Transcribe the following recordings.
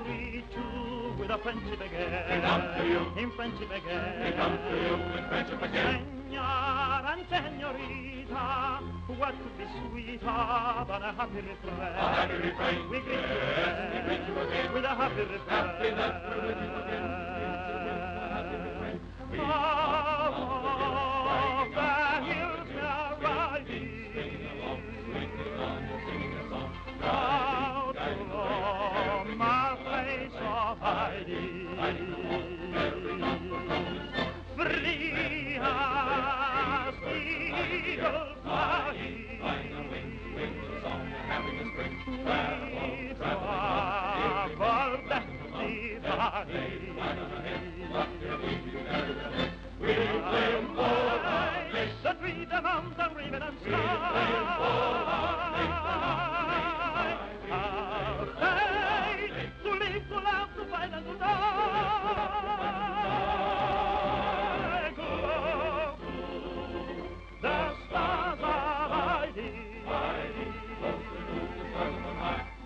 greet you with a friendship again. We come to you in friendship again. We come to you in friendship again. Senor and senorita, what could be sweeter than a happy refrain? A happy refrain. We greet you Yes, we greet you again. with a happy refrain. Happy that we're with you again. A happy refrain. We Above the hills we are riding, swinging on and singing a song. out from our place of hiding. Free as eagles flying, Having a spring. we travel that divine. We'll play 'em for our place. The freedom of the river and sky. Our faith to live, to love, to fight and to die. Go, the stars are hiding.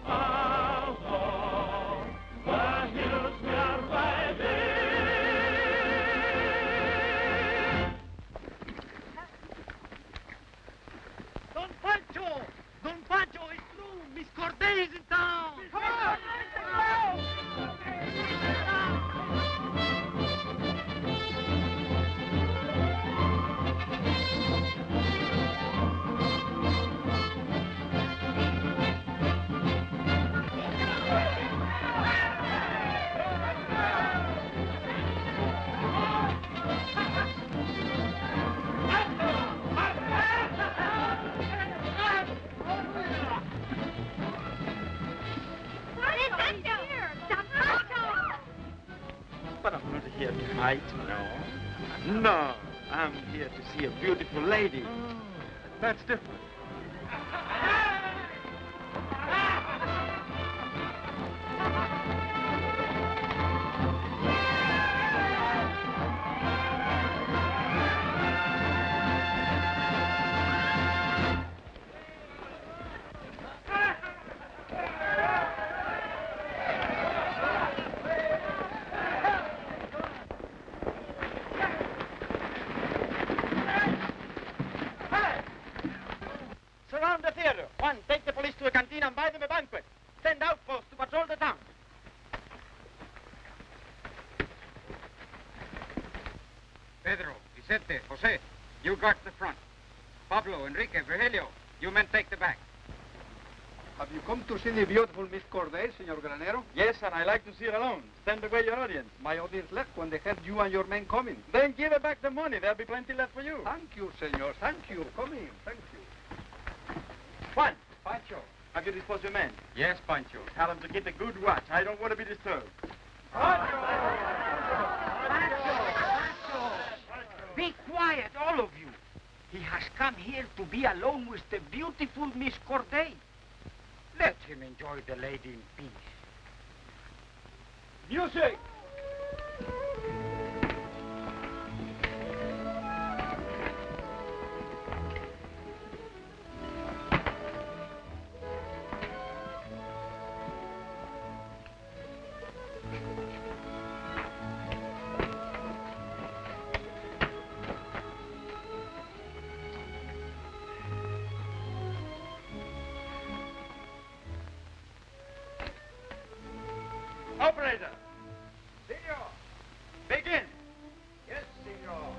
Out on the hills we are riding. Don Pancho, it's true. Miss Corday is in town. Come on! But I'm not here to fight, no. No, I'm here to see a beautiful lady. That's different. Surround the theater. One, take the police to a canteen and buy them a banquet. Send outposts to patrol the town. Pedro, Vicente, Jose, you guard the front. Pablo, Enrique, Virgilio, you men take the back. Have you come to see the beautiful Miss Corday, Senor Granero? Yes, and I like to see her alone. Send away your audience. My audience left when they heard you and your men coming. Then give her back the money. There'll be plenty left for you. Thank you, senor. Thank you. Come in. Thank you. Juan, Pancho. have you disposed your men? Yes, Pancho. Tell them to keep a good watch. I don't want to be disturbed. Be quiet, all of you. He has come here to be alone with the beautiful Miss Corday. Let him enjoy the lady in peace. Music! Operator, Senor! begin. Yes, senor.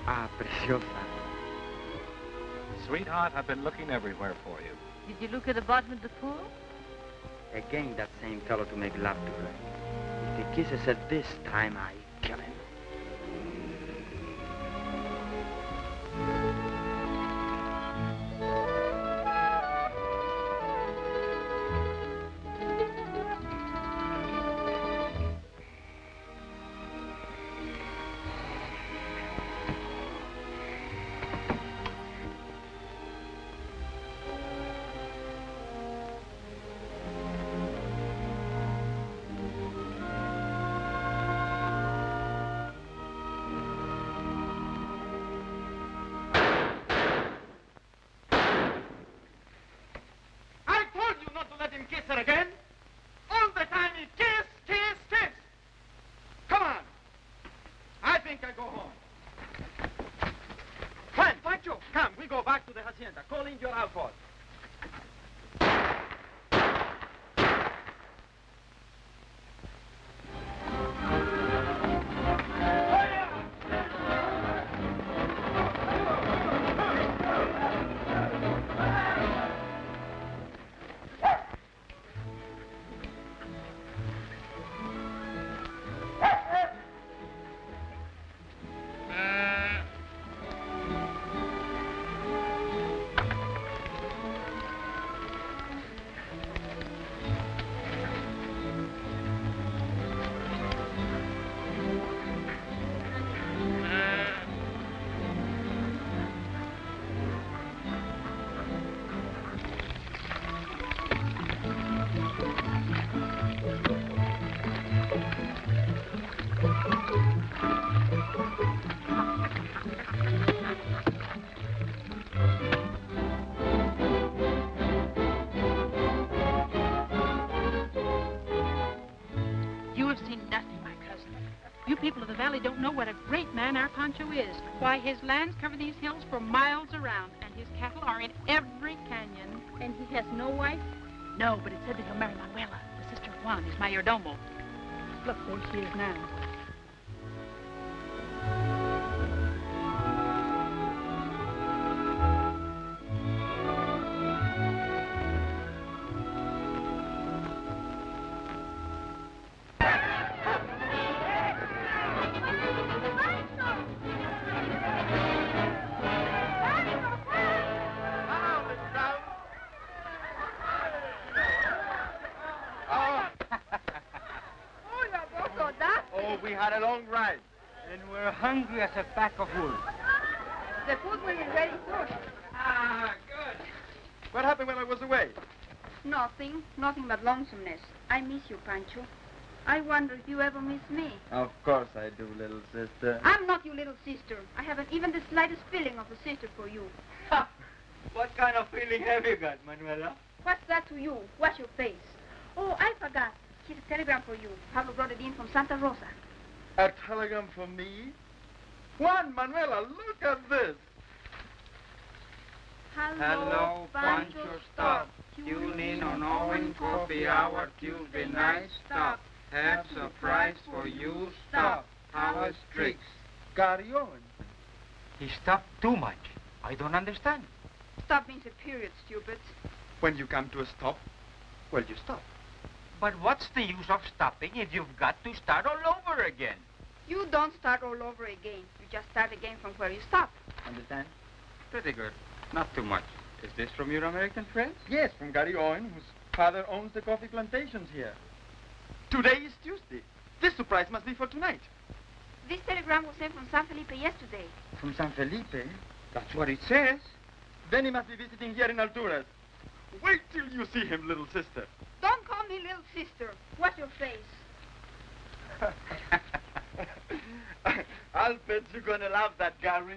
Ah, preciosa. Sweetheart, I've been looking everywhere for you. Did you look at the bottom of the pool? Again, that same fellow to make love to her. If he kisses her this time, I kill him. hacienda. Call in your outfall. People of the valley don't know what a great man our Pancho is. Why, his lands cover these hills for miles around, and his cattle are in every canyon. And he has no wife? No, but it said that he'll marry Manuela, the sister of Juan, his mayordomo. Look, there she is now. We had a long ride. And we're hungry as a pack of wolves. The food will be ready soon. Ah, good. What happened when I was away? Nothing but lonesomeness. I miss you, Pancho. I wonder if you ever miss me. Of course I do, little sister. I'm not your little sister. I haven't even the slightest feeling of a sister for you. Ha! What kind of feeling have you got, Manuela? What's that to you? Wash your face. Oh, I forgot. Here's a telegram for you. Pablo brought it in from Santa Rosa. A telegram for me? Juan, Manuela, look at this. Hello, Pancho, stop. Tune in on Owen Coffee Hour Tuesday night, stop. Have surprise for you, stop. Howard Tricks. Gary Owen. He stopped too much. I don't understand. Stop means a period, stupid. When you come to a stop, well, you stop. But what's the use of stopping if you've got to start all over again? You don't start all over again. You just start again from where you stop. Understand? Pretty good. Not too much. Is this from your American friends? Yes, from Gary Owen, whose father owns the coffee plantations here. Today is Tuesday. This surprise must be for tonight. This telegram was sent from San Felipe yesterday. From San Felipe? That's what it says. Then he must be visiting here in Alturas. Wait till you see him, little sister. Don't call me little sister. Wash your face. I'll bet you're gonna love that, Gary.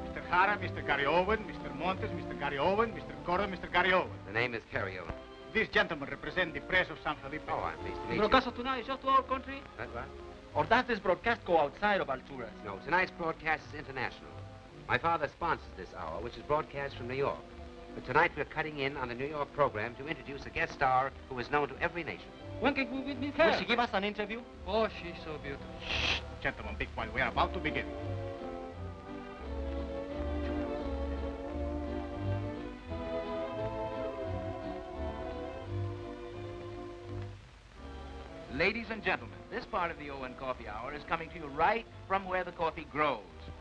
Mr. Jara, Mr. Gary Owen, Mr. Montes, Mr. Gary Owen, Mr. Coro, Mr. Gary Owen. The name is Carrie Owen. These gentlemen represent the press of San Felipe. Oh, I'm pleased to meet you. Broadcast tonight is just to our country? What? Or does this broadcast go outside of Alturas? No, tonight's broadcast is international. My father sponsors this hour, which is broadcast from New York. But tonight we're cutting in on the New York program to introduce a guest star who is known to every nation. When can we meet her? Will she give us an interview? Oh, she's so beautiful. Shh, gentlemen, be quiet. We are about to begin. Ladies and gentlemen, this part of the Owen Coffee Hour is coming to you right from where the coffee grows,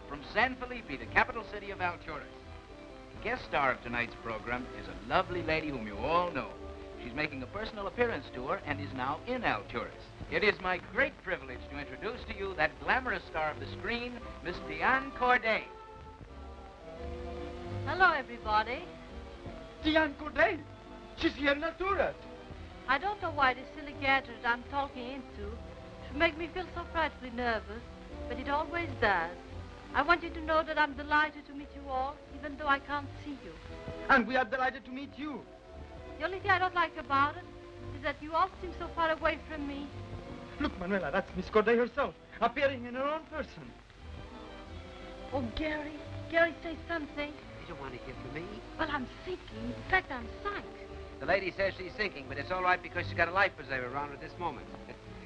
from San Felipe, the capital city of Alturas. The guest star of tonight's program is a lovely lady whom you all know. She's making a personal appearance tour and is now in Alturas. It is my great privilege to introduce to you that glamorous star of the screen, Miss Diane Corday. Hello, everybody. Diane Corday. She's here in Alturas. I don't know why this silly gadget I'm talking into should make me feel so frightfully nervous, but it always does. I want you to know that I'm delighted to meet you all, even though I can't see you. And we are delighted to meet you. The only thing I don't like about it is that you all seem so far away from me. Look, Manuela, that's Miss Corday herself, appearing in her own person. Oh, Gary. Gary, say something. You don't want to hear from me? Well, I'm sinking. In fact, I'm sunk. The lady says she's sinking, but it's all right because she's got a life preserver around her at this moment.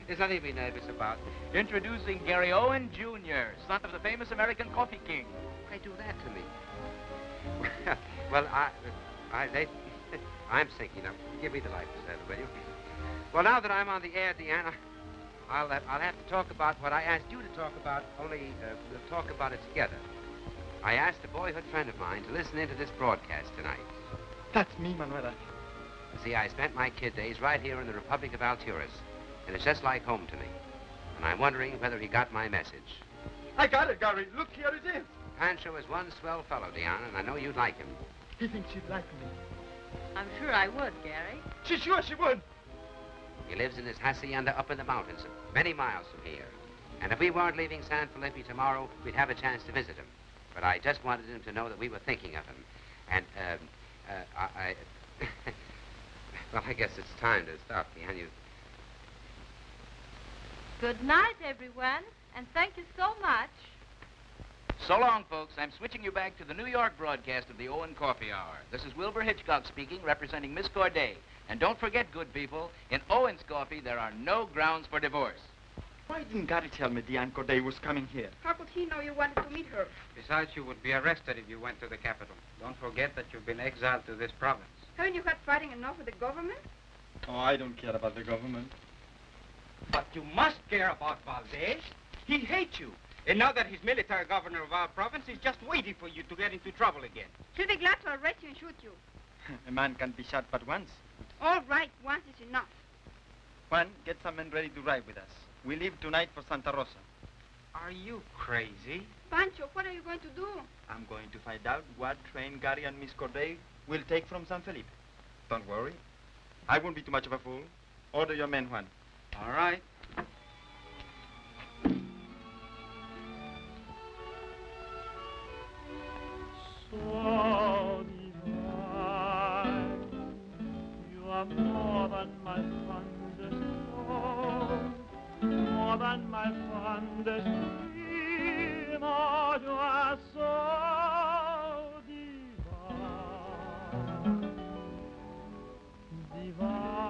There's nothing to be nervous about. Introducing Gary Owen, Jr., son of the famous American coffee king. Why do that to me? Well, I'm sinking. Now, give me the life preserver, will you? Well, now that I'm on the air, Deanna, I'll have to talk about what I asked you to talk about, only we'll talk about it together. I asked a boyhood friend of mine to listen into this broadcast tonight. That's me, Manuela. See, I spent my kid days right here in the Republic of Alturas, and it's just like home to me. And I'm wondering whether he got my message. I got it, Gary. Look, here it is. Pancho is one swell fellow, Deanna, and I know you'd like him. He thinks you'd like me. I'm sure I would, Gary. She's sure she would. He lives in his hacienda up in the mountains, many miles from here. And if we weren't leaving San Felipe tomorrow, we'd have a chance to visit him. But I just wanted him to know that we were thinking of him. And, well, I guess it's time to stop, Deanna. Good night, everyone, and thank you so much. So long, folks. I'm switching you back to the New York broadcast of the Owen Coffee Hour. This is Wilbur Hitchcock speaking, representing Miss Corday. And don't forget, good people, in Owen's Coffee, there are no grounds for divorce. Why didn't Gary tell me Diane Corday was coming here? How could he know you wanted to meet her? Besides, you would be arrested if you went to the capital. Don't forget that you've been exiled to this province. Haven't you had fighting enough with the government? Oh, I don't care about the government. But you must care about Valdez. He hates you. And now that he's military governor of our province, he's just waiting for you to get into trouble again. He'll be glad to arrest you and shoot you. A man can't be shot but once. All right, once is enough. Juan, get some men ready to ride with us. We leave tonight for Santa Rosa. Are you crazy? Pancho, what are you going to do? I'm going to find out what train Gary and Miss Corday will take from San Felipe. Don't worry. I won't be too much of a fool. Order your men, Juan. All right. So divine, you are more than my fondest hope, more than my fondest dream. Oh, you are so divine,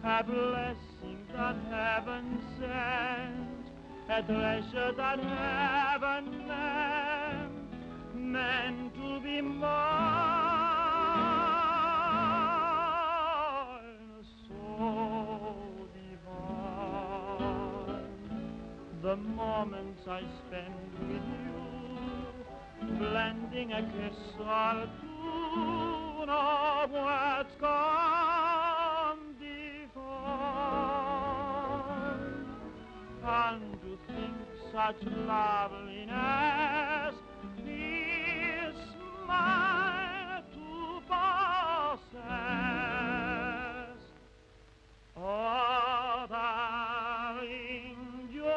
a blessing that heaven sent, a treasure that heaven meant to be mine, so divine. The moments I spend with you, blending a kiss or two, no words can define. And to think such loveliness is mine to possess. Oh, darling, you're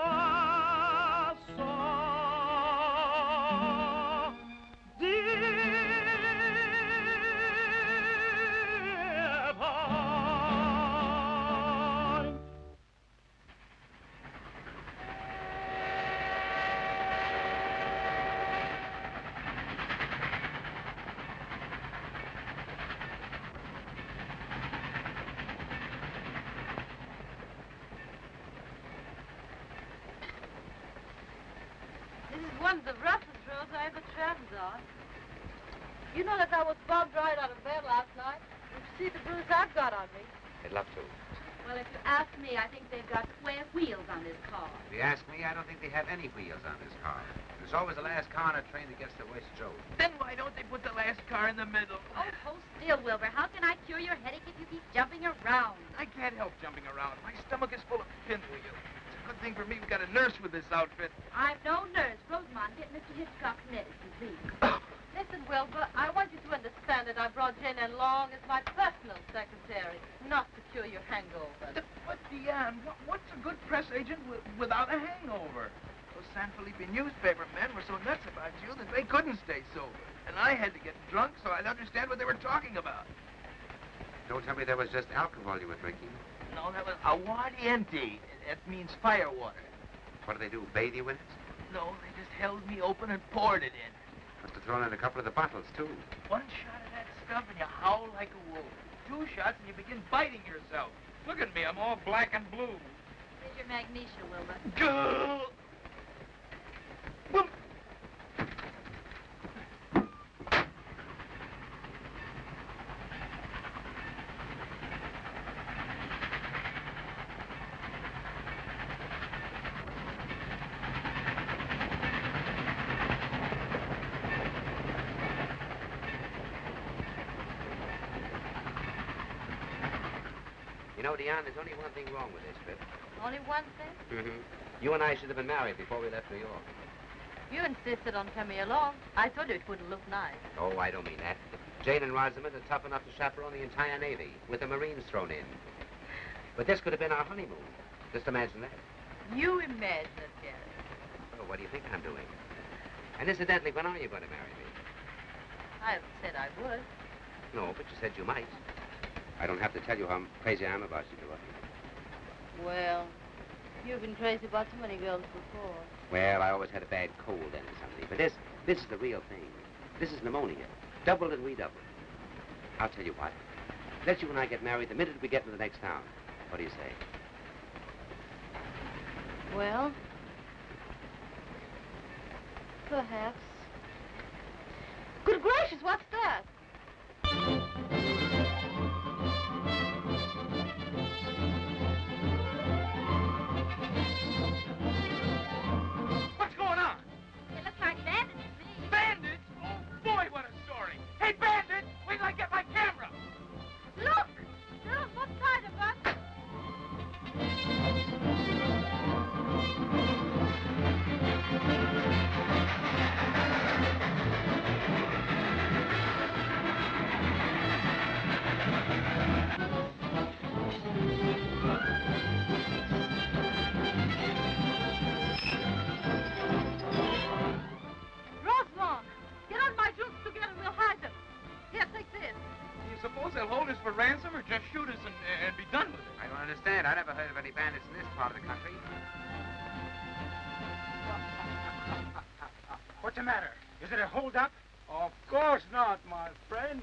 so divine. This is one of the roughest roads I ever traveled on. You know that I was bombed right out of bed last night. You see the bruise I've got on me. I'd love to. Well, if you ask me, I think they've got square wheels on this car. If you ask me, I don't think they have any wheels on this car. There's always the last car on a train that gets the worst jolt. Then why don't they put the last car in the middle? Oh, hold still, Wilbur. How can I cure your headache if you keep jumping around? I can't help jumping around. My stomach is full of pinwheels. It's a good thing for me we've got a nurse with this outfit. I'm no nurse. Rosamond, get Mr. Hitchcock's medicine, please. Listen, Wilbur, I want you to understand that I brought Jane along as my personal secretary, not to cure your hangover. But, Deanne, what's a good press agent without a hangover? Those San Felipe newspaper men were so nuts about you that they couldn't stay sober. And I had to get drunk so I'd understand what they were talking about. Don't tell me there was just alcohol you were drinking. No, that was aguardiente. That means firewater. What do they do, bathe you in it? No, they just held me open and poured it in. Must have thrown in a couple of the bottles, too. One shot of that stuff and you howl like a wolf. 2 shots and you begin biting yourself. Look at me, I'm all black and blue. Here's your magnesia, Wilbur. Gah! You know, Dion, there's only one thing wrong with this trip. Only one thing? Mm-hmm. You and I should have been married before we left New York. You insisted on coming along. I told you it wouldn't look nice. Oh, I don't mean that. Jane and Rosamond are tough enough to chaperone the entire Navy, with the Marines thrown in. But this could have been our honeymoon. Just imagine that. You imagine it, Gary. Oh, what do you think I'm doing? And incidentally, when are you going to marry me? I haven't said I would. No, but you said you might. I don't have to tell you how crazy I am about you, do I? Well, you've been crazy about so many girls before. Well, I always had a bad cold then or something. But this is the real thing. This is pneumonia. Doubled and redoubled. I'll tell you what. Let you and I get married the minute we get to the next town. What do you say? Well, perhaps. Good gracious, what's that? What's going on? It looks like bandits to me. Bandits? Oh, boy, what a story. Hey, bandits, wait till I get my camera. Look! Girls, what side of us? Rosamond, get on my jukes together and we'll hide them. Here, take this. Do you suppose they'll hold us for ransom or just shoot us and be done with it? I don't understand. I never heard of any bandits in this part of the country. What's the matter? Is it a holdup? Of course not, my friend.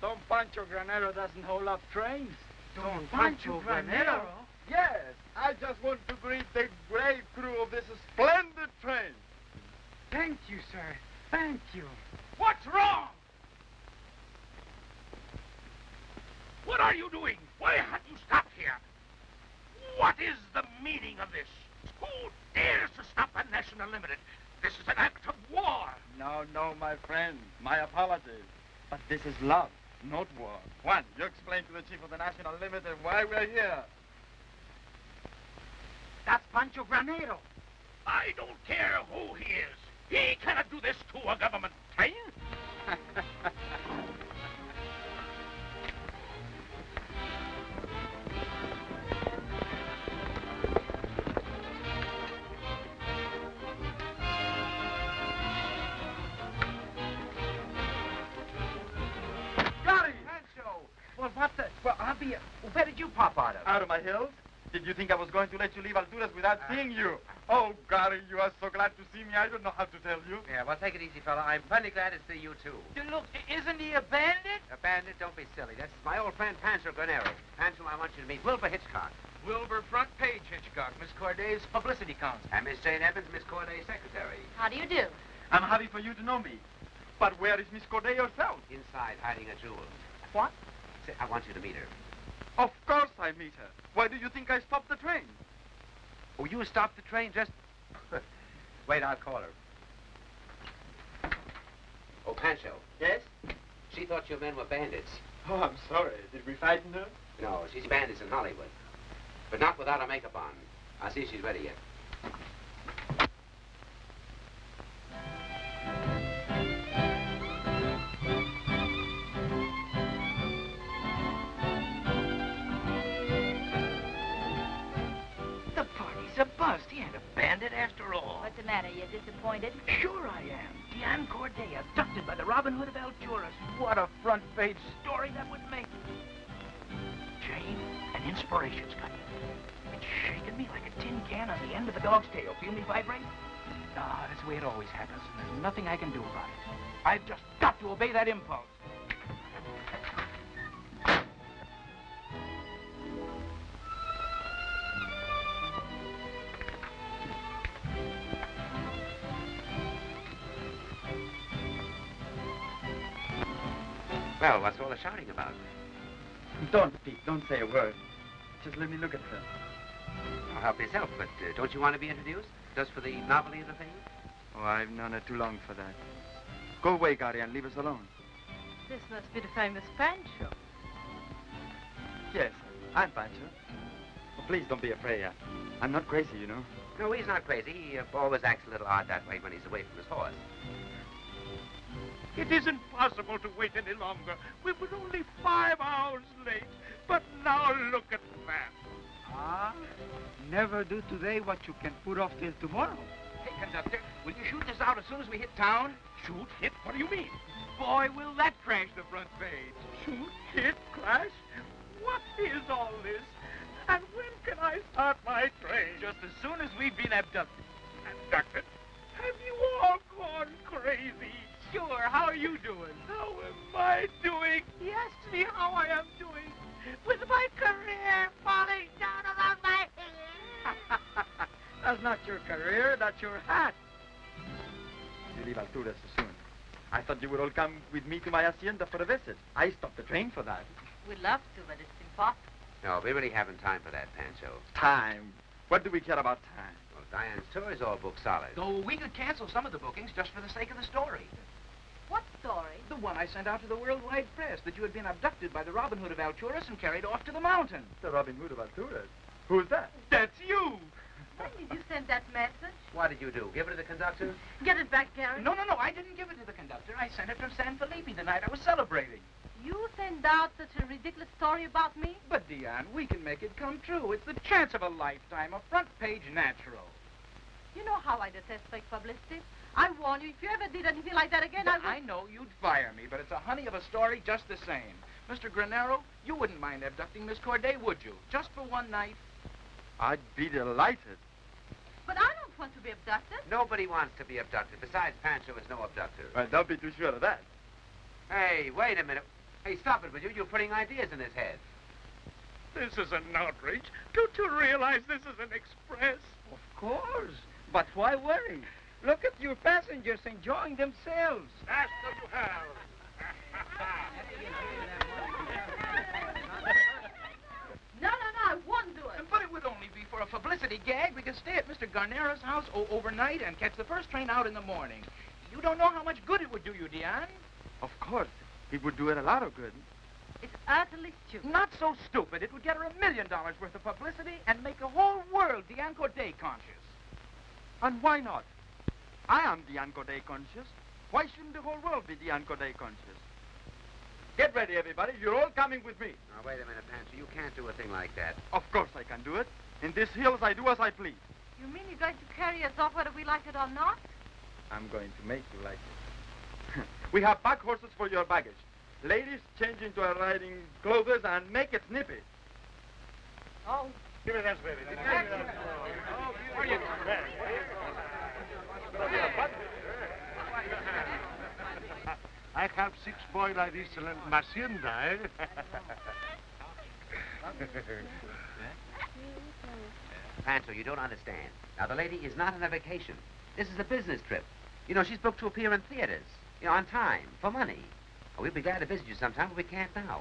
Don Pancho Granero doesn't hold up trains. Don Pancho Granero? Yes, I just want to greet the great crew of this splendid train. Thank you, sir. Thank you. What's wrong? What are you doing? Why have you stopped here? What is the meaning of this? Who dares to stop a National Limited? This is an act of war. No, my friend. My apologies. But this is love, not war. Juan, you explain to the chief of the National Limited why we're here. That's Pancho Granero. I don't care who he is. He cannot do this to a government train. Well, what the... Well, Javier, where did you pop out of? Out of my hills? Did you think I was going to let you leave Alturas without seeing you? Oh, Gary, you are so glad to see me. I don't know how to tell you. Yeah, well, take it easy, fella. I'm plenty glad to see you, too. Look, isn't he a bandit? A bandit? Don't be silly. That's my old friend, Pancho Granero. Pancho, I want you to meet Wilbur Hitchcock. Wilbur Front Page Hitchcock, Miss Corday's publicity counsel. And Miss Jane Evans, Miss Corday's secretary. How do you do? I'm happy for you to know me. But where is Miss Corday yourself? Inside, hiding a jewel. What? Say, I want you to meet her. Of course I meet her. Why do you think I stopped the train? Oh, you stopped the train just... Wait, I'll call her. Oh, Pancho. Yes? She thought your men were bandits. Oh, I'm sorry. Did we frighten her? No, she's bandits in Hollywood. But not without her makeup on. I'll see if she's ready yet. The party's a bust. He ain't a bandit after all. What's the matter? You disappointed? Sure I am. Diane Corday abducted by the Robin Hood of Alturas. What a front-page story that would make. Jane, an inspiration's got me. It's shaking me like a tin can on the end of a dog's tail. Feel me vibrate? No, that's the way it always happens, and there's nothing I can do about it. I've just got to obey that impulse. Well, what's all the shouting about? Don't speak. Don't say a word. Just let me look at her. I'll help yourself, but don't you want to be introduced? Just for the novelty of the thing? Oh, I've known her too long for that. Go away, Gary, and leave us alone. This must be the famous Pancho. Yes, I'm Pancho. Oh, please don't be afraid. I'm not crazy, you know. No, he's not crazy. He always acts a little odd that way when he's away from his horse. It isn't possible to wait any longer. We were only 5 hours late. But now look at that. Ah, never do today what you can put off till tomorrow. Hey, conductor, will you shoot this out as soon as we hit town? Shoot? Hit? What do you mean? Boy, will that crash the front page. Shoot? Hit? Crash? What is all this? And when can I start my train? Just as soon as we've been abducted. Abducted? Have you all gone crazy? Sure, how are you doing? How am I doing? He asked me how I am doing. With my career falling down around my head. That's not your career, that's your hat. You leave Alturas so soon. I thought you would all come with me to my hacienda for a visit. I stopped the train for that. We'd love to, but it's impossible. No, we really haven't time for that, Pancho. Time? What do we care about time? Well, Diane's tour is all booked solid. Though we could cancel some of the bookings just for the sake of the story. What story? The one I sent out to the worldwide press, that you had been abducted by the Robin Hood of Alturas and carried off to the mountain. The Robin Hood of Alturas? Who's that? That's you! When did you send that message? What did you do? Give it to the conductor? Get it back, Gary. No, I didn't give it to the conductor. I sent it from San Felipe the night I was celebrating. You send out such a ridiculous story about me? But, Diane, we can make it come true. It's the chance of a lifetime, a front-page natural. You know how I detest fake publicity. I warn you, if you ever did anything like that again, I know you'd fire me, but it's a honey of a story just the same. Mr. Granero, you wouldn't mind abducting Miss Corday, would you? Just for one night? I'd be delighted. But I don't want to be abducted. Nobody wants to be abducted. Besides, Pancho is no abductor. Well, don't be too sure of that. Hey, wait a minute. Hey, stop it, will you? You're putting ideas in his head. This is an outrage. Don't you realize this is an express? Of course. But why worry? Look at your passengers enjoying themselves. That's what you have. No, I won't do it. But it would only be for a publicity gag. We could stay at Mr. Garnero's house overnight and catch the first train out in the morning. You don't know how much good it would do you, Diane. Of course. It would do it a lot of good. It's utterly stupid. Not so stupid. It would get her $1 million worth of publicity and make the whole world Diane Corday conscious. And why not? I am Diane Corday conscious. Why shouldn't the whole world be Diane Corday conscious? Get ready, everybody. You're all coming with me. Now, wait a minute, Pancho. You can't do a thing like that. Of course I can do it. In these hills, I do as I please. You mean you're going to carry us off whether we like it or not? I'm going to make you like it. We have pack horses for your baggage. Ladies, change into our riding clothes and make it snippy. Oh. Give me that, baby. Give me that. Oh, where you I have 6 boys like this in my hacienda, eh? Pancho, you don't understand. Now, the lady is not on a vacation. This is a business trip. You know, she's booked to appear in theaters. You know, on time, for money. Oh, we'd be glad to visit you sometime, but we can't now.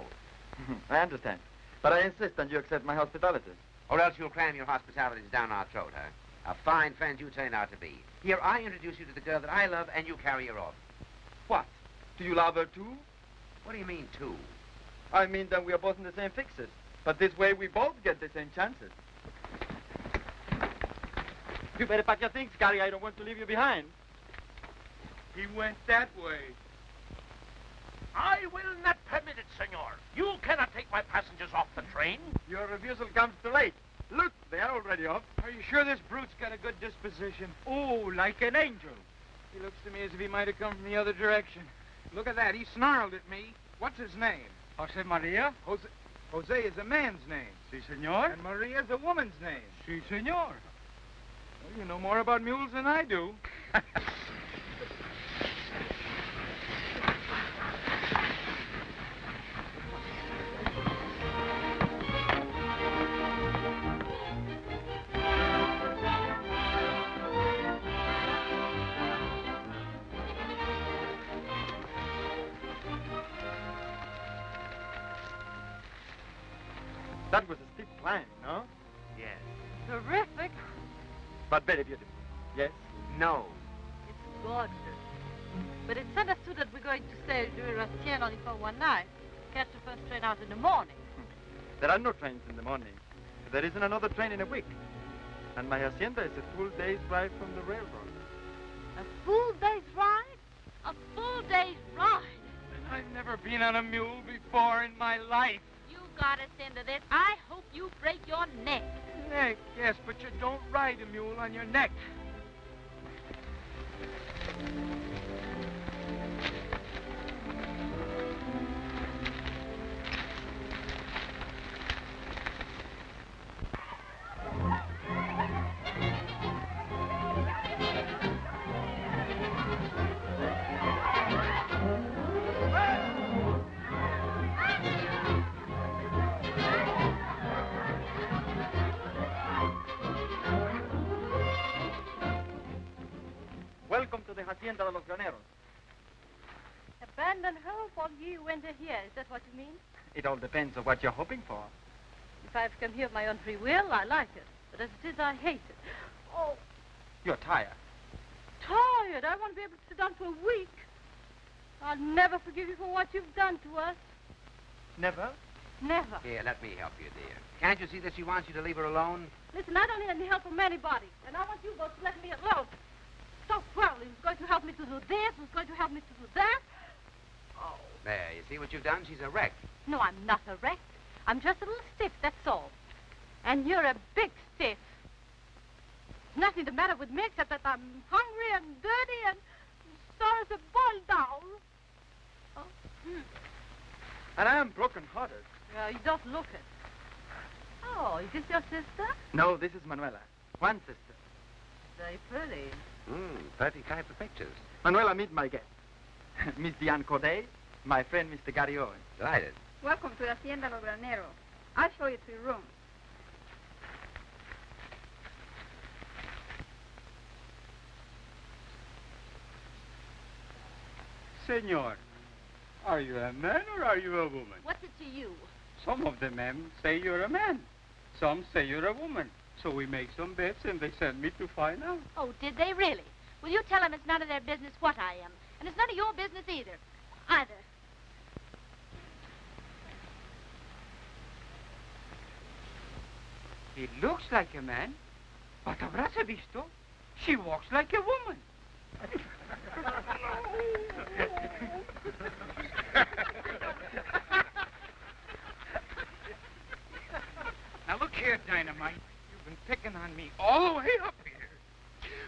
I understand. But I insist on you accept my hospitality. Or else you'll cram your hospitalities down our throat, huh? A fine friend you turn out to be. Here, I introduce you to the girl that I love, and you carry her off. What? Do you love her, too? What do you mean, too? I mean that we are both in the same fixes. But this way, we both get the same chances. You better pack your things, Gary. I don't want to leave you behind. He went that way. I will not permit it, senor. You cannot take my passengers off the train. Your refusal comes too late. Look, they are already off. Are you sure this brute's got a good disposition? Oh, like an angel. He looks to me as if he might have come from the other direction. Look at that. He snarled at me. What's his name? Jose Maria? Jose is a man's name. Si, senor. And Maria's a woman's name. Si, senor. Well, you know more about mules than I do. That was a steep climb, no? Yes. Terrific. But very beautiful. Yes? No. It's gorgeous. But it's understood that we're going to stay during hacienda only for one night. Catch the first train out in the morning. There are no trains in the morning. There isn't another train in a week. And my hacienda is a full day's drive from the railroad. A full day's ride? A full day's ride? I've never been on a mule before in my life. You got us into this. I hope you break your neck. Neck, yes, but you don't ride a mule on your neck. Welcome to the hacienda de los graneros. Abandon hope while ye went here. Is that what you mean? It all depends on what you're hoping for. If I've come here of my own free will, I like it. But as it is, I hate it. Oh, You're tired. tired. I won't be able to sit down for a week. I'll never forgive you for what you've done to us. Never? Never. Here, let me help you, dear. Can't you see that she wants you to leave her alone? Listen, I don't need any help from anybody. And I want you both to let me alone. Stop quarreling. Who's going to help me to do this? Who's going to help me to do that? Oh. There, you see what you've done? She's a wreck. No, I'm not a wreck. I'm just a little stiff, that's all. And you're a big stiff. There's nothing the matter with me except that I'm hungry and dirty and sorry as a boiled down. Oh. And I am broken-hearted. Yeah, you don't look it. Oh, is this your sister? No, this is Manuela. One sister. Very pretty. Pretty type of pictures. Manuela, meet my guest. Miss Diane Corday, my friend Mr. Gary Owen. Delighted. Welcome to the Hacienda Los Graneros. I'll show you to your room. Senor, are you a man or are you a woman? What's it to you? Some of the men say you're a man. Some say you're a woman. So we make some bets and they send me to find out. Oh, did they really? Well, you tell them it's none of their business what I am. And it's none of your business either. Either. He looks like a man, but habrás visto? She walks like a woman. Now look here, Dynamite. You've been picking on me all the way up here.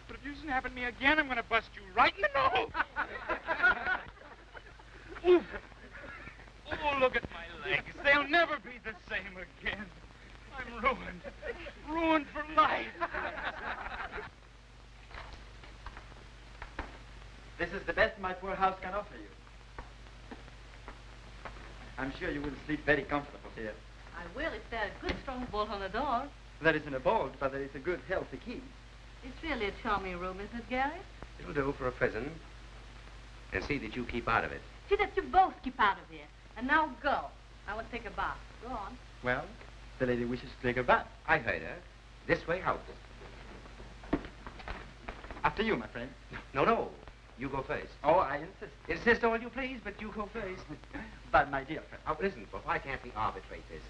But if you snap at me again, I'm going to bust you right in the nose. Oof. Oh, look at my legs. They'll never be the same again. I'm ruined. Ruined for life. This is the best my poor house can offer you. I'm sure you will sleep very comfortable here. I will if there's a good strong bolt on the door. There isn't a bolt, but there is a good, healthy key. It's really a charming room, isn't it, Gary? It'll do for a prison. And see that you keep out of it. See that you both keep out of here. And now go. I want to take a bath. Go on. Well, the lady wishes to take a bath. I heard her. This way out. After you, my friend. No. You go first. Oh, I insist. Insist all you please, but you go first. But, my dear friend. Oh, listen, but why can't we arbitrate this?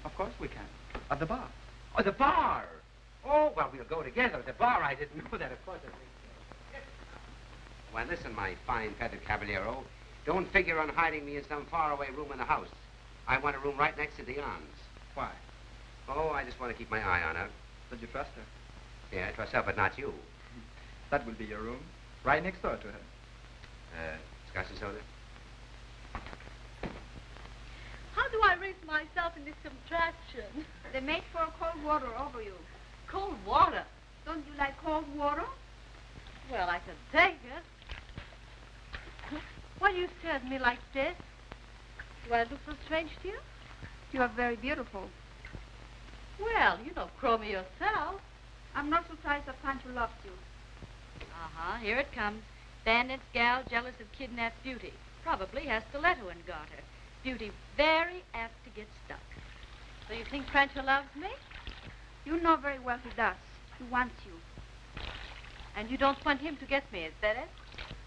Of course we can. At the bar. Oh, the bar! Oh, well, we'll go together at the bar. I didn't know that, of course. Well, listen, my fine feathered caballero. Don't figure on hiding me in some faraway room in the house. I want a room right next to Dion's. Why? Oh, I just want to keep my eye on her. But you trust her? Yeah, I trust her, but not you. That will be your room, right next door to her. Scotch and soda? How do I raise myself in this contraption? They made for cold water over you. Cold water? Don't you like cold water? Well, I can take it. Why do you stare at me like this? Do I look so strange to you? You are very beautiful. Well, you don't crow me yourself. I'm not surprised that Pancho loves you. Uh-huh, here it comes. Bandit's gal jealous of kidnapped Beauty. Probably has stiletto and got her. Beauty very apt to get stuck. So you think Pancho loves me? You know very well he does. He wants you. And you don't want him to get me, is that it?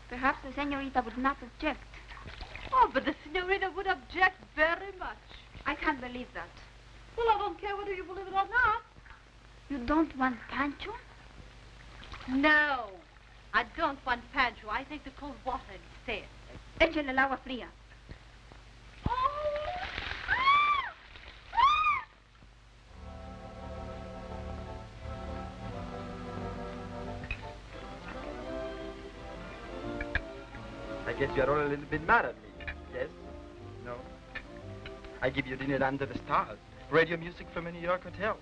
Perhaps the senorita would not object. Oh, but the senorita would object very much. I can't believe that. Well, I don't care whether you believe it or not. You don't want Pancho? No, I don't want Pancho. I take the cold water instead. Échale el agua fría. I guess you're all a little bit mad at me. Yes? No? I give you dinner under the stars, radio music from a New York hotel.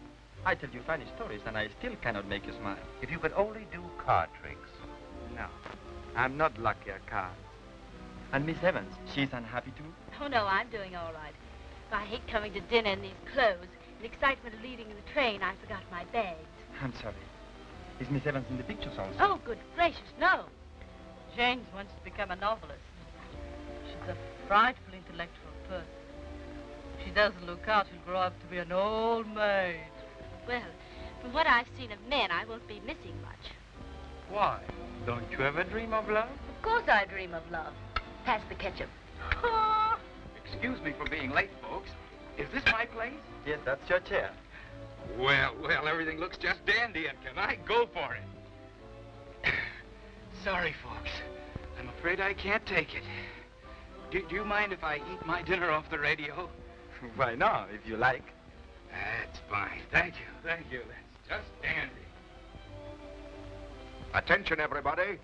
I tell you funny stories, and I still cannot make you smile. If you could only do card tricks. No, I'm not lucky at cards. And Miss Evans, she's unhappy too? Oh, no, I'm doing all right. I hate coming to dinner in these clothes. In excitement of leaving the train, I forgot my bags. I'm sorry. Is Miss Evans in the pictures also? Oh, good gracious, no. James wants to become a novelist. She's a frightfully intellectual person. If she doesn't look out, she'll grow up to be an old maid. Well, from what I've seen of men, I won't be missing much. Why? Don't you ever dream of love? Of course I dream of love. Pass the ketchup. Excuse me for being late, folks. Is this my place? Yes, that's your chair. Well, everything looks just dandy, and can I go for it? Sorry, folks. I'm afraid I can't take it. Do you mind if I eat my dinner off the radio? Why not, if you like. That's fine. Thank you. Thank you. That's just dandy. Attention, everybody.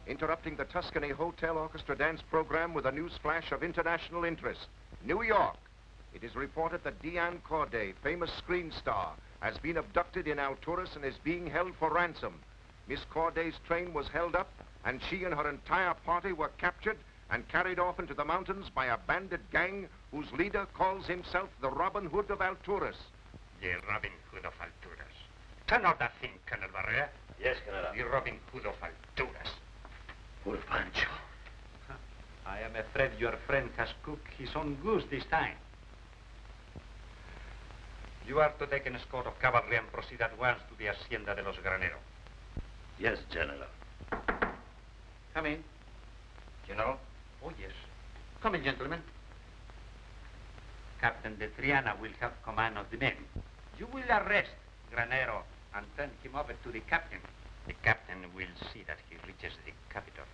Interrupting the Tuscany Hotel Orchestra Dance program with a news flash of international interest. New York. It is reported that Diane Corday, famous screen star, has been abducted in Alturas and is being held for ransom. Miss Corday's train was held up, and she and her entire party were captured and carried off into the mountains by a bandit gang whose leader calls himself the Robin Hood of Alturas. The Robin Hood of Alturas. Turn off that thing, Colonel Barrera. Yes, General. The Robin Hood of Alturas. Poor Pancho. I am afraid your friend has cooked his own goose this time. You are to take an escort of cavalry and proceed at once to the hacienda de los Graneros. Yes, General. Come in. General? Oh, yes. Come in, gentlemen. Captain de Triana will have command of the men. You will arrest Granero and turn him over to the captain. The captain will see that he reaches the capital.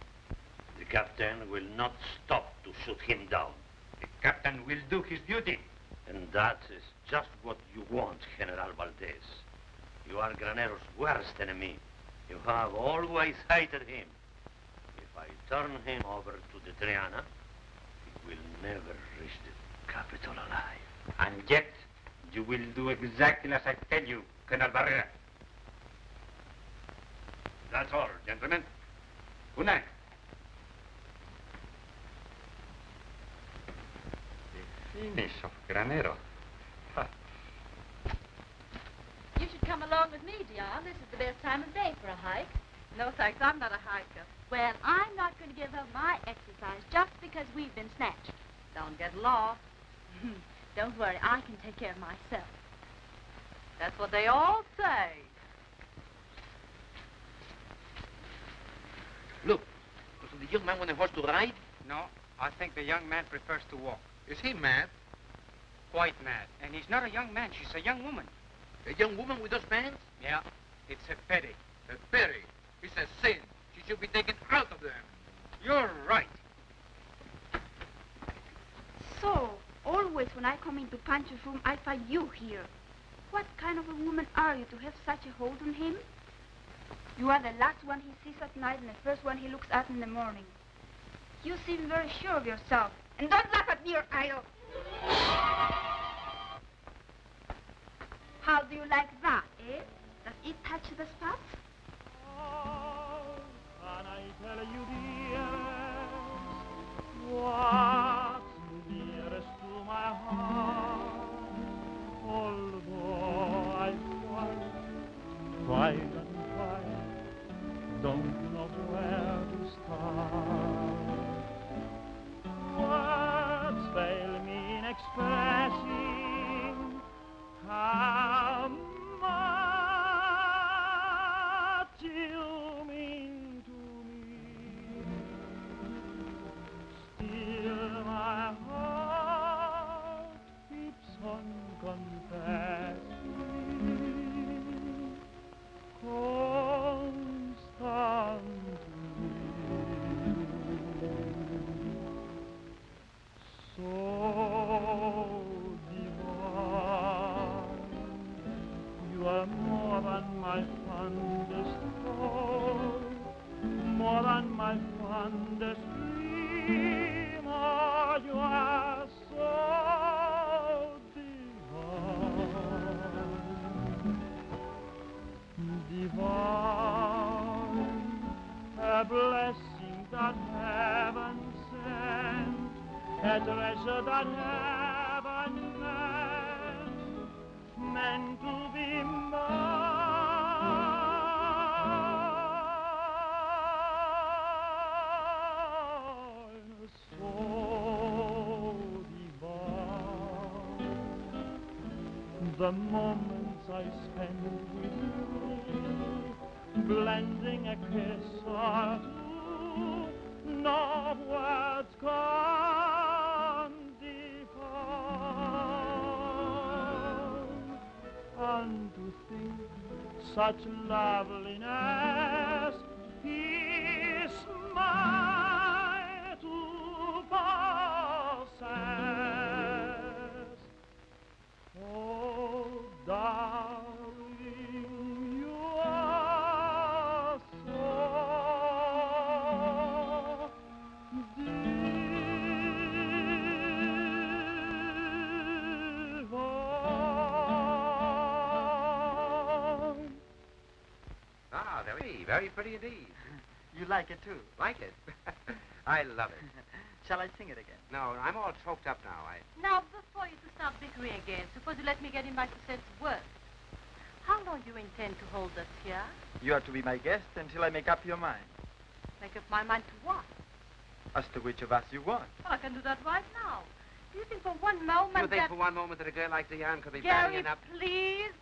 The captain will not stop to shoot him down. The captain will do his duty. And that is just what you want, General Valdez. You are Granero's worst enemy. You have always hated him. If I turn him over to the Triana, he will never reach the capital alive. And yet, you will do exactly as I tell you, Colonel Barrera. That's all, gentlemen. Good night. The finish of Granero. You should come along with me, Dion. This is the best time of day for a hike. No, thanks. I'm not a hiker. Well, I'm not going to give up my exercise just because we've been snatched. Don't get lost. Don't worry, I can take care of myself. That's what they all say. Look, doesn't the young man want a horse to ride? No, I think the young man prefers to walk. Is he mad? Quite mad. And he's not a young man, she's a young woman. A young woman with those bands? Yeah, it's a pity. A pity. It's a sin. She should be taken out of there. You're right. So, always when I come into Pancho's room, I find you here. What kind of a woman are you to have such a hold on him? You are the last one he sees at night and the first one he looks at in the morning. You seem very sure of yourself. And don't laugh at me, you're idle. How do you like that, eh? Does it touch the spot? Can I tell you, dearest, what's dearest to my heart? Although I've tried and tried, don't know where to start. Words fail me in expressing how much you mean to me. Still my heart keeps on confessing constantly. So divine, you are more than my fondest hope, more than my fondest dream. Oh, you are so divine, divine, a blessing that heaven sent, a treasure that heaven meant to be mine, so divine. The moments I spend with you, blending a kiss or two, no words can define. And to think such loveliness is mine to possess. Oh, darling, you are so divine. Ah, very pretty indeed. You like it too? Like it? I love it. Shall I sing it again? No, I'm all choked up now. Now, before you start bickering again, suppose you let me get in my 2 cents worth. How long do you intend to hold us here? You are to be my guest until I make up your mind. Make up my mind to what? As to which of us you want. Well, I can do that right now. Do you think for one moment You think that... for one moment that a girl like Diane could be Gary, batting up? please.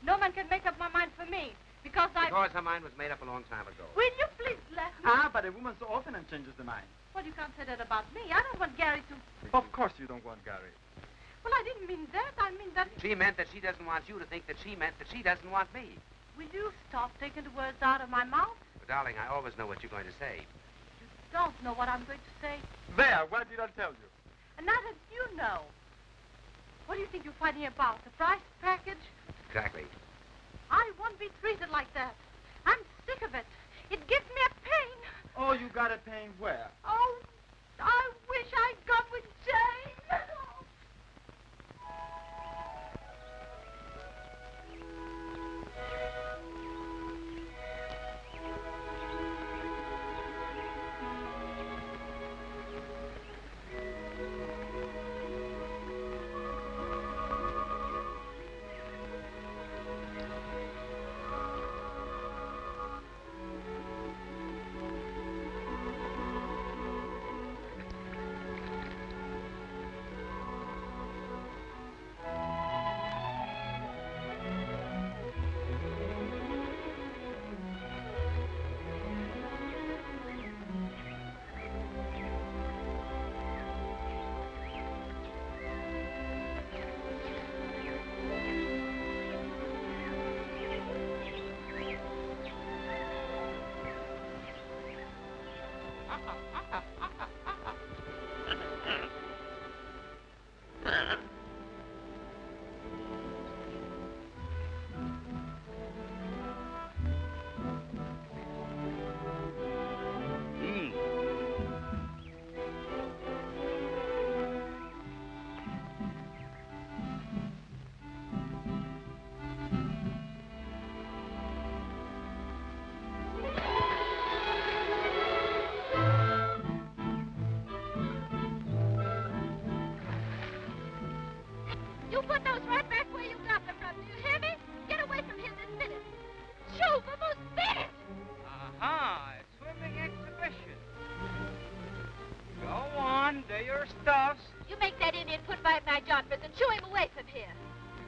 No man can make up my mind for me. Because her mind was made up a long time ago. Will you please let me... Ah, but a woman so often changes the mind. Well, you can't say that about me. I don't want Gary to... Of course you don't want Gary. Well, I didn't mean that. I mean that... She meant that she doesn't want you to think that she meant that she doesn't want me. Will you stop taking the words out of my mouth? But, darling, I always know what you're going to say. You don't know what I'm going to say. There, what did I tell you? And now that you know, what do you think you're fighting about? The price package? Exactly. I won't be treated like that. I'm sick of it. It gives me a pain. Oh, you got a pain where? Oh, I wish I'd gone with Jane.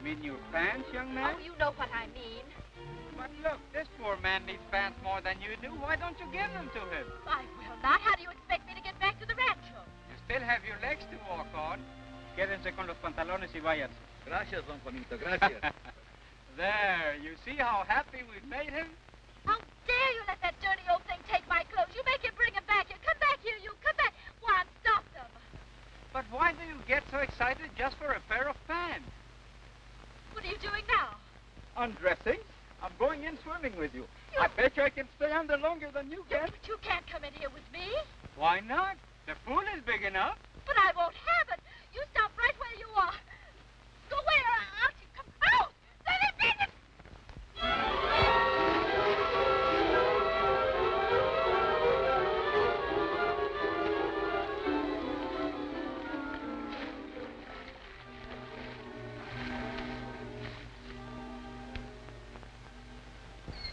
mean your pants, young man? Oh, you know what I mean. But look, this poor man needs pants more than you do. Why don't you give them to him? I will not. How do you expect me to get back to the rancho? You still have your legs to walk on. Quédense con los pantalones y váyanse. Gracias, don Juanito, gracias. There, you see how happy we've made him? How dare you let that dirty old thing take my clothes? You make him bring them back here. Come back here, you. Come back. Why, stop them. But why do you get so excited just for a pair of pants? What are you doing now? Undressing? I'm going in swimming with you. I bet you I can stay under longer than you can. But you can't come in here with me. Why not? The pool is big enough. But I won't have it. You stop right where you are. Go away or I'll come out.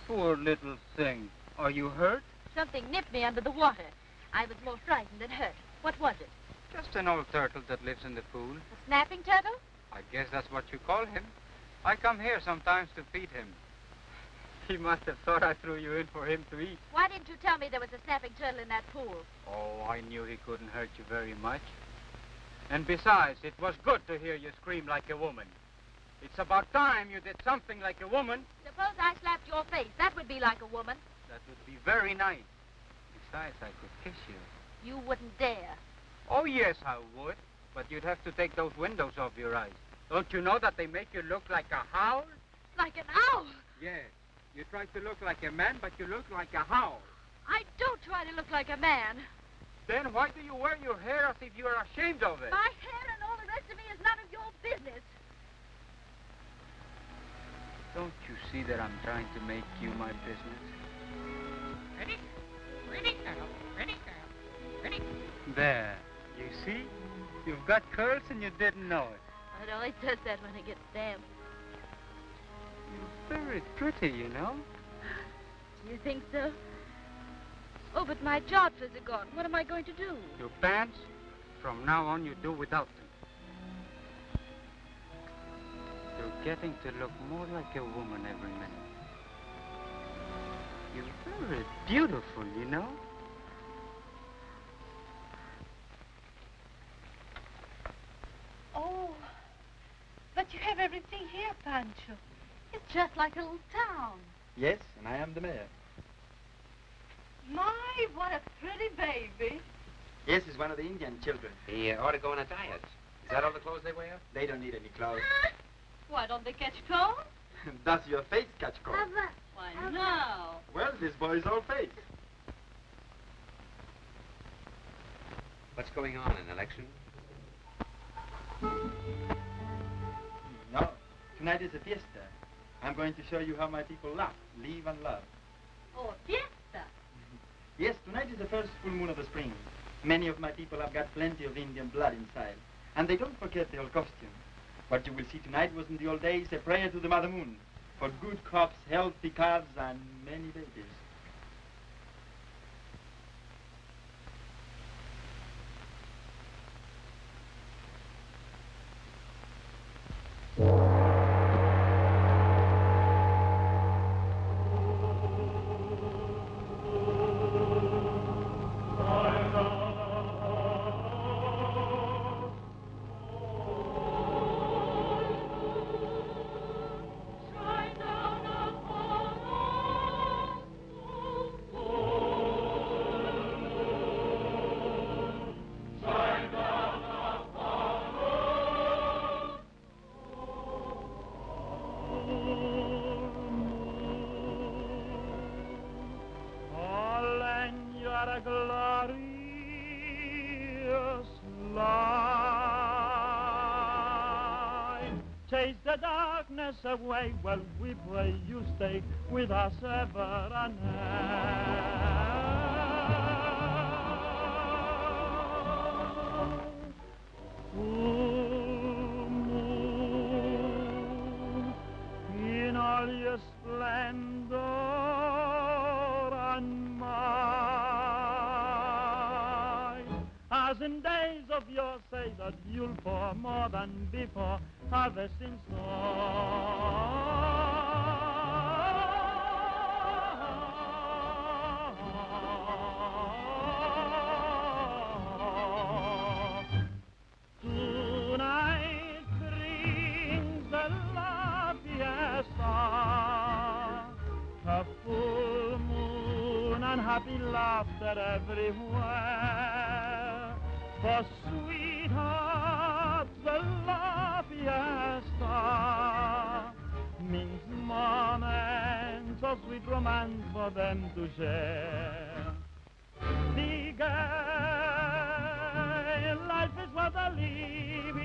Poor little thing. Are you hurt? Something nipped me under the water. I was more frightened than hurt. What was it? Just an old turtle that lives in the pool. A snapping turtle? I guess that's what you call him. I come here sometimes to feed him. He must have thought I threw you in for him to eat. Why didn't you tell me there was a snapping turtle in that pool? Oh, I knew he couldn't hurt you very much. And besides, it was good to hear you scream like a woman. It's about time you did something like a woman. Suppose I slapped your face. That would be like a woman. That would be very nice. Besides, I could kiss you. You wouldn't dare. Oh, yes, I would. But you'd have to take those windows off your eyes. Don't you know that they make you look like a howl? Like an owl? Yes. You try to look like a man, but you look like a howl. I don't try to look like a man. Then why do you wear your hair as if you are ashamed of it? My hair and all the rest of me is none of your business. Don't you see that I'm trying to make you my business? Ready? Ready, girl. Ready, girl. Ready? There. You see? You've got curls and you didn't know it. It always does that when it gets damp. You're very pretty, you know. Do you think so? Oh, but my jodhpurs are gone. What am I going to do? Your pants? From now on, you do without them. You're getting to look more like a woman every minute. You're very beautiful, you know. Oh, but you have everything here, Pancho. It's just like a little town. Yes, and I am the mayor. My, what a pretty baby. Yes, he's one of the Indian children. He ought to go on a diet. Is that all the clothes they wear? They don't need any clothes. Why don't they catch cold? Does your face catch cold? Why, no. Well, this boy is all face. What's going on, an election? No, tonight is a fiesta. I'm going to show you how my people laugh, live, and love. Oh, fiesta. Yes, tonight is the first full moon of the spring. Many of my people have got plenty of Indian blood inside, and they don't forget the old costume. What you will see tonight was in the old days a prayer to the Mother Moon for good crops, healthy calves, and many babies. glorious light. Chase the darkness away while we pray you stay with us ever and ever. Full moon, in all your splendor and might, as in days of yore say that you'll pour more than before, harvest in store. Tonight brings the la fiesta, a full moon and happy laughter everywhere. For sweethearts, the la fiesta means moments of sweet romance for them to share. The gay life is worth the living.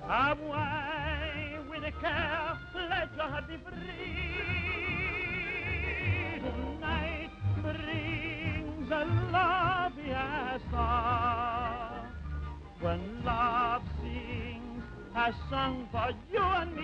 Away with the care, let your heart be free. Tonight brings a love fiesta, when love sings, has sung for you and me.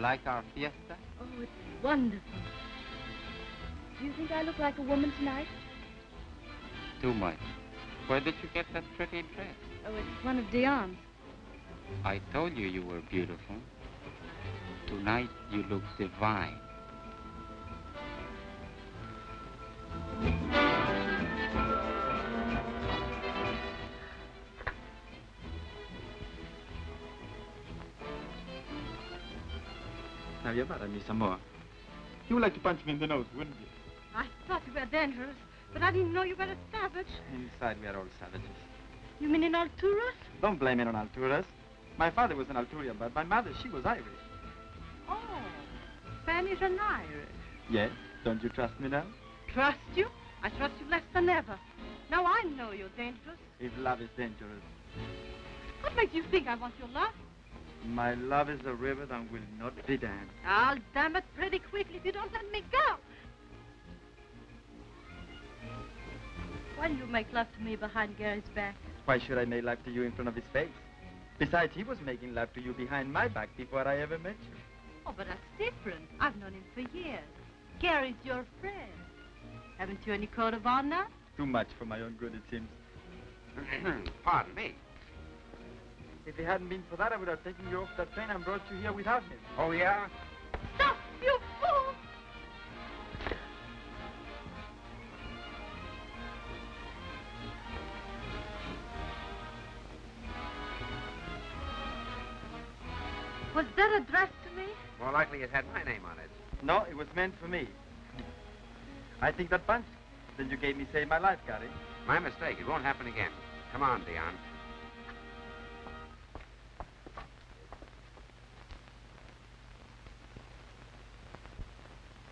like our fiesta? Oh, it's wonderful. Do you think I look like a woman tonight? Too much. Where did you get that pretty dress? Oh, it's one of Dion's. I told you you were beautiful. Tonight you look divine. Now you're mad at me some more. You would like to punch me in the nose, wouldn't you? I thought you were dangerous, but I didn't know you were a savage. Inside we are all savages. You mean in Alturas? Don't blame it on Alturas. My father was an Alturian, but my mother, she was Irish. Oh, Spanish and Irish. Yes? Don't you trust me now? Trust you? I trust you less than ever. Now I know you're dangerous. If love is dangerous. What makes you think I want your love? My love is a river that will not be dammed. I'll dam it pretty quickly if you don't let me go. Why do you make love to me behind Gary's back? Why should I make love to you in front of his face? Besides, he was making love to you behind my back before I ever met you. Oh, but that's different. I've known him for years. Gary's your friend. Haven't you any code of honor? Too much for my own good, it seems. Pardon me. If it hadn't been for that, I would have taken you off that train and brought you here without him. Oh, yeah? Stop, you fool! Was that addressed to me? More likely it had my name on it. No, it was meant for me. I think that punch that you gave me saved my life, Gary. My mistake. It won't happen again. Come on, Dion.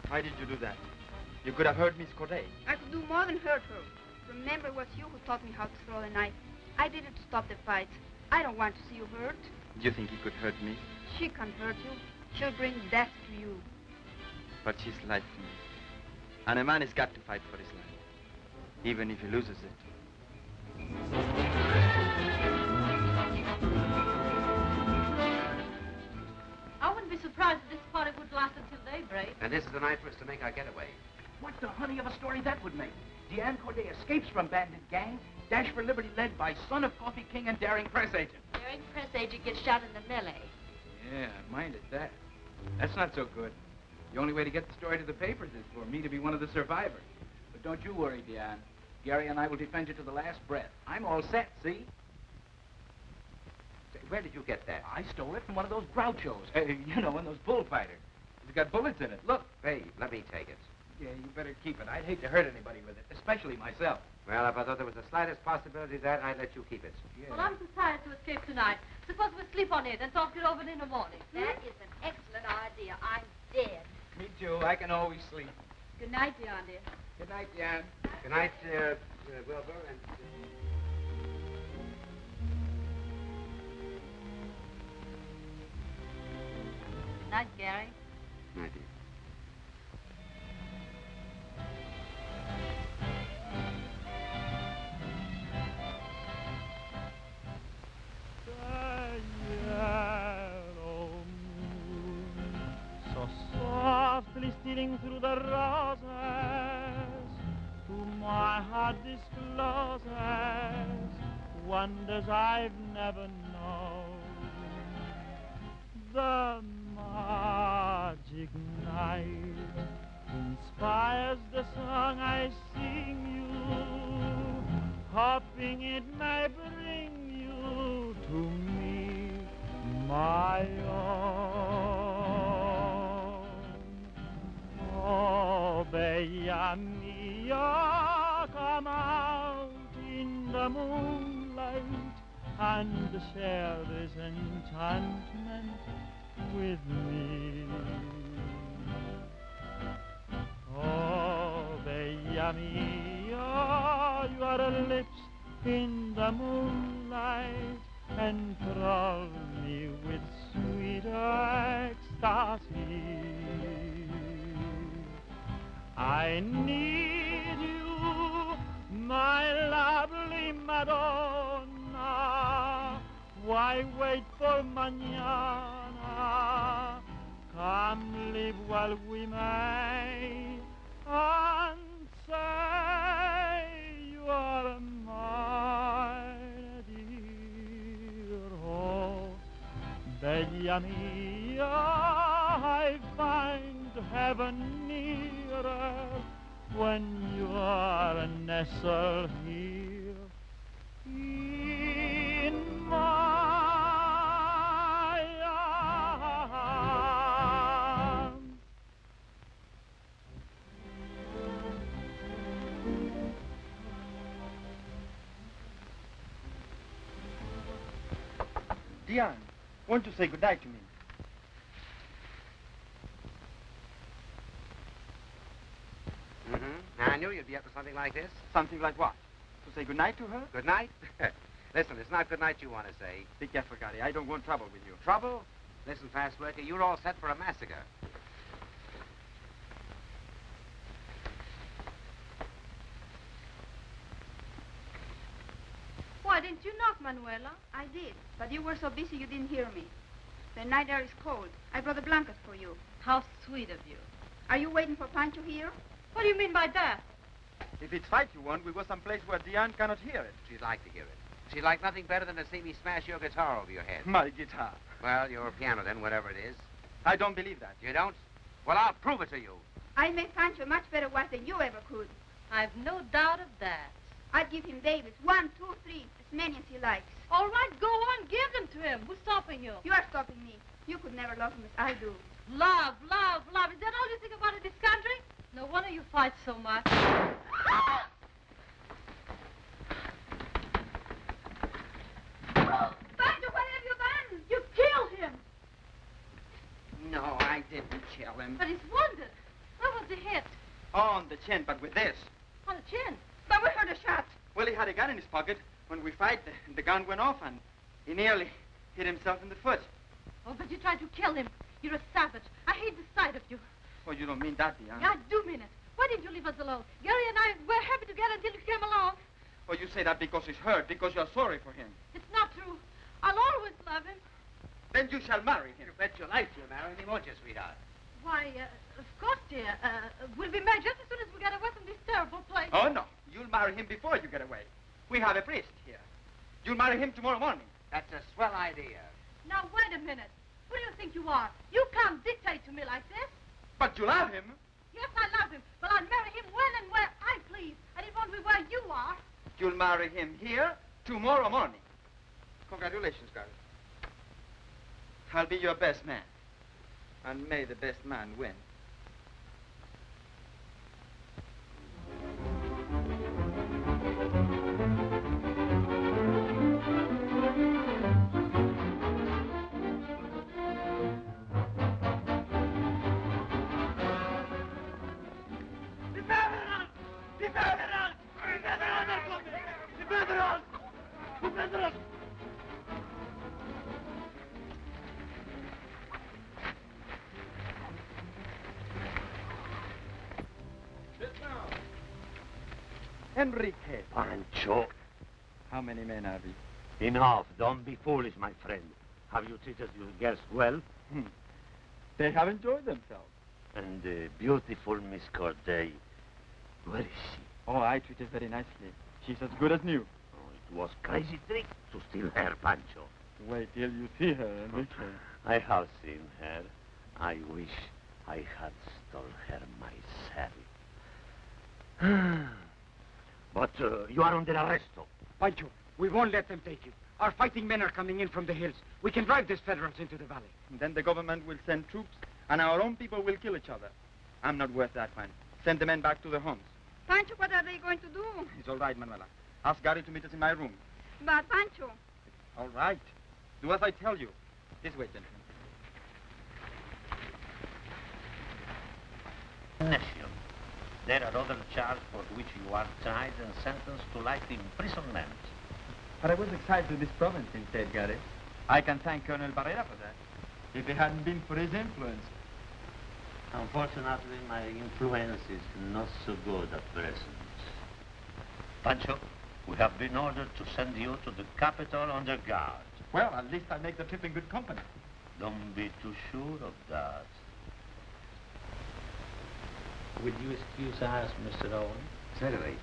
Why did you do that? You could have hurt Miss Corday. I could do more than hurt her. Remember, it was you who taught me how to throw the knife. I did it to stop the fight. I don't want to see you hurt. Do you think he could hurt me? She can't hurt you. She'll bring death to you. But she's life to me. And a man has got to fight for his life, even if he loses it. I wouldn't be surprised if this party would last until daybreak. And this is the night for us to make our getaway. What the honey of a story that would make. Deanne Corday escapes from bandit gang, dash for liberty led by son of Coffee King and daring press agent. Daring press agent gets shot in the melee. Yeah, I minded that. That's not so good. The only way to get the story to the papers is for me to be one of the survivors. But don't you worry, Dion. Gary and I will defend you to the last breath. I'm all set, see? Say, where did you get that? I stole it from one of those grouchos. You know, one of those bullfighters. It's got bullets in it. Look. Hey, let me take it. Yeah, you better keep it. I'd hate to hurt anybody with it, especially myself. Well, if I thought there was the slightest possibility of that, I'd let you keep it. Yeah. Well, I'm too tired to escape tonight. Suppose we sleep on it and talk it over in the morning. That is an excellent idea. I'm dead. Me too. I can always sleep. Good night, Dion, dear. Good night, Dion. Good night, Wilbur, and... Good night, Gary. Night, dear. Softly stealing through the roses, to my heart discloses wonders I've never known. The magic night inspires the song I sing you, hoping it may bring you to me, my own. Oh, bella mia, come out in the moonlight and share this enchantment with me. Oh, bella mia, your lips in the moonlight enthrall me with sweet ecstasy. I need you, my lovely Madonna. Why wait for mañana? Come live while we may, and say you are mine, dear. Oh, bella mia, I find heaven nearer when you are nestled here in my arms. Diane, won't you say goodnight to me? I knew you'd be up to something like this. Something like what? To say goodnight to her? Good night? Listen, it's not good night you want to say. Be careful, Gary. I don't want trouble with you. Trouble? Listen, fast worker, you're all set for a massacre. Why didn't you knock, Manuela? I did, but you were so busy you didn't hear me. The night air is cold. I brought a blanket for you. How sweet of you. Are you waiting for Pancho here? What do you mean by that? If it's fight you want, we go someplace where Diane cannot hear it. She'd like to hear it. She'd like nothing better than to see me smash your guitar over your head. My guitar. Well, your piano then, whatever it is. I don't believe that. You don't? Well, I'll prove it to you. I made Pancho a much better wife than you ever could. I've no doubt of that. I'd give him Davis 1, 2, 3, as many as he likes. All right, go on, give them to him. Who's stopping you? You are stopping me. You could never love him as I do. Love, love, love. Is that all you think about in this country? No wonder you fight so much. Pancho, what have you done? You killed him. No, I didn't kill him. But he's wounded. Where was the hit? On the chin, but with this. On the chin. But we heard a shot. Well, he had a gun in his pocket. When we fight, the gun went off, and he nearly hit himself in the foot. Oh, but you tried to kill him. You're a savage. I hate the sight of you. Oh, you don't mean that, Diane. Yeah, I do mean it. Why didn't you leave us alone? Gary and I were happy together until you came along. Oh, you say that because he's hurt, because you're sorry for him. It's not true. I'll always love him. Then you shall marry him. You bet your life you'll marry him, won't you, sweetheart? Why, of course, dear. We'll be married just as soon as we get away from this terrible place. Oh, no. You'll marry him before you get away. We have a priest here. You'll marry him tomorrow morning. That's a swell idea. Now, wait a minute. Who do you think you are? You can't dictate to me like this. But you love him. Yes, I love him, but I'll marry him when and where I please, and it won't be where you are. You'll marry him here tomorrow morning. Congratulations, Gary. I'll be your best man. And may the best man win. Enrique. Pancho. How many men are we? Enough. Don't be foolish, my friend. Have you treated your guests well? They have enjoyed themselves. And the beautiful Miss Corday, where is she? Oh, I treated very nicely. She's as good as new. Oh, it was crazy trick to steal her, Pancho. Wait till you see her, Enrique. I have seen her. I wish I had stole her myself. But you are under arrest. Pancho, we won't let them take you. Our fighting men are coming in from the hills. We can drive these federals into the valley. Then the government will send troops, and our own people will kill each other. I'm not worth that, man. Send the men back to their homes. Pancho, what are they going to do? It's all right, Manuela. Ask Gary to meet us in my room. But, Pancho... All right. Do as I tell you. This way, gentlemen. Nephew, there are other charges for which you are tried and sentenced to life imprisonment. But I was exiled to this province instead, Gary. I can thank Colonel Barrera for that. If it hadn't been for his influence. Unfortunately, my influence is not so good at present. Pancho, we have been ordered to send you to the capital under guard. Well, at least I make the trip in good company. Don't be too sure of that. Will you excuse us, Mr. Owen? Certainly.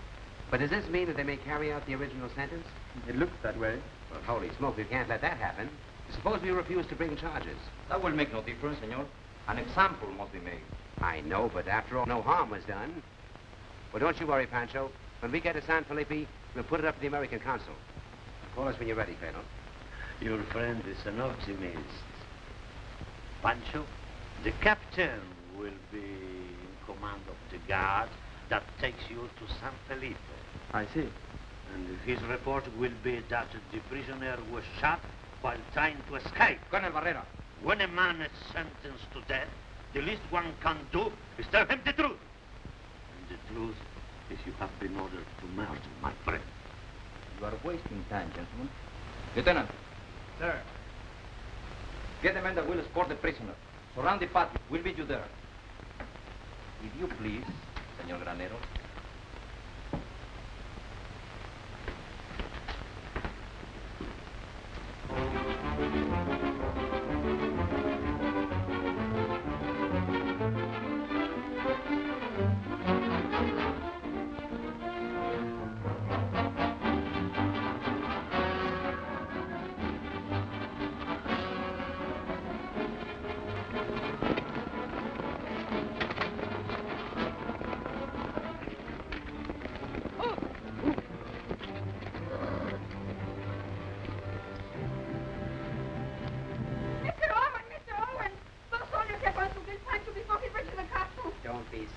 But does this mean that they may carry out the original sentence? It looks that way. Well, holy smoke, we can't let that happen. Suppose we refuse to bring charges. That will make no difference, senor. An example must be made. I know, but after all, no harm was done. Well, don't you worry, Pancho. When we get to San Felipe, we'll put it up to the American consul. Call us when you're ready, Colonel. Your friend is an optimist. Pancho, the captain will be in command of the guard that takes you to San Felipe. I see. And his report will be that the prisoner was shot while trying to escape. Colonel Barrera. When a man is sentenced to death, the least one can do is tell him the truth. And the truth is you have been ordered to murder my friend. You are wasting time, gentlemen. Lieutenant. Sir. Get the men that will escort the prisoner. Surround the patio. We'll meet you there. If you please, Senor Granero.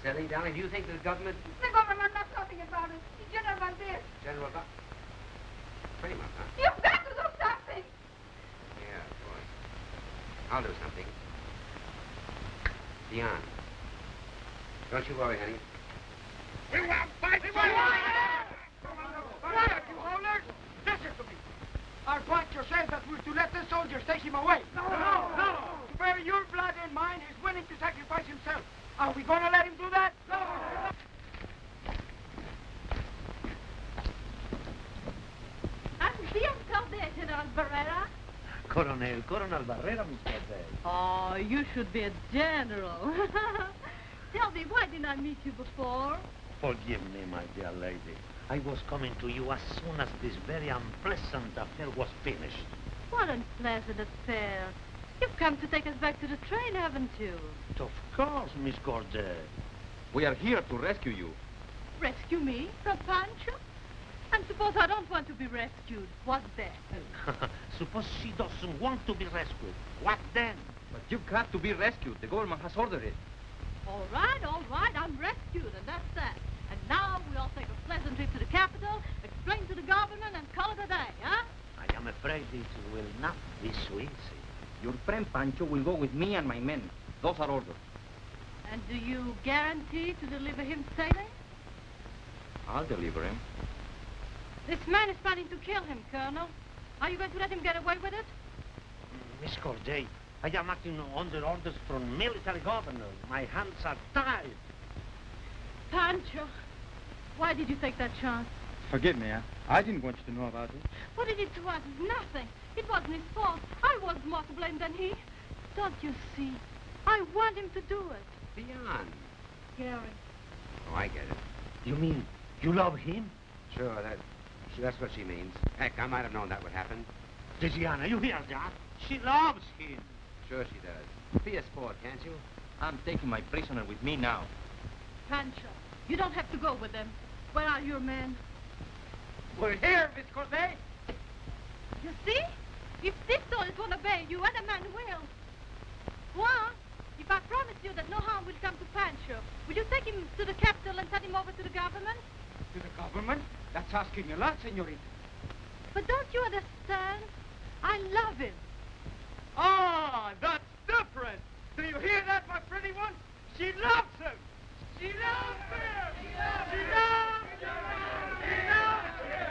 Silly, darling. Do you think the government... The government knows nothing about it. It's General Valdez. General Pretty much, huh? You've got to do something. Yeah, of course. I'll do something. Dion. Don't you worry, honey. We will fight! We will fight! Quiet, you howlers! Listen to me. Our Pancho says that we're to let the soldiers take him away. No! To bear your blood and mine, he's willing to sacrifice himself. Are we going to let him do that? No! I'm bien there, General Barrera. Coronel Barrera, Mr. Day. Oh, you should be a general. Tell me, why didn't I meet you before? Forgive me, my dear lady. I was coming to you as soon as this very unpleasant affair was finished. What unpleasant affair. You've come to take us back to the train, haven't you? Of course, Miss Corday. We are here to rescue you. Rescue me from Pancho? And suppose I don't want to be rescued. What then? Suppose she doesn't want to be rescued. What then? But you've got to be rescued. The government has ordered it. All right. I'm rescued, and that's that. And now we all take a pleasant trip to the capital, explain to the government, and call it a day, huh? I am afraid it will not be so easy. Your friend Pancho will go with me and my men. Those are orders. And do you guarantee to deliver him safely? I'll deliver him. This man is planning to kill him, Colonel. Are you going to let him get away with it? Miss Corday, I am acting under orders from military governor. My hands are tied. Pancho, why did you take that chance? Forgive me, I didn't want you to know about it. What he did to us is nothing. It wasn't his fault. I was more to blame than he. Don't you see? I want him to do it. Dion. Gary. Oh, I get it. You mean you love him? Sure, that's what she means. Heck, I might have known that would happen. Diana, you hear that? She loves him. Sure she does. Be a sport, can't you? I'm taking my prisoner with me now. Pancho, you don't have to go with them. Where are your men? We're here, Miss Corday. You see? If this soldiers won't obey you, other men will. Well, if I promise you that no harm will come to Pancho, will you take him to the capital and turn him over to the government? To the government? That's asking a lot, senorita. But don't you understand? I love him. Ah, that's different. Do you hear that, my pretty one? She loves him. She loves him. She loves him. She loves him. She loves him.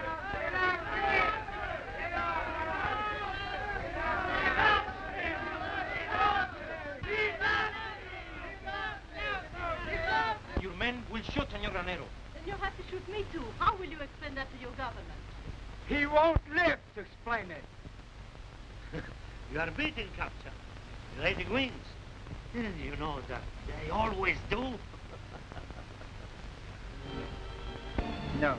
Your men will shoot Senor Granero. Then you'll have to shoot me too. How will you explain that to your government? He won't live to explain it. You are beating, Captain. The lady wins. You know that they always do. No.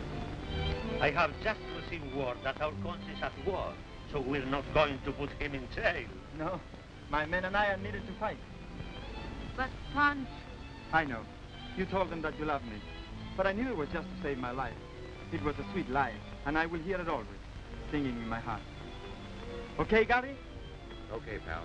I have just received word that our country is at war, so we're not going to put him in jail. No. My men and I are needed to fight. But, Pancho... I know. You told them that you loved me. But I knew it was just to save my life. It was a sweet lie, and I will hear it always, singing in my heart. Okay, Gary? Okay, pal.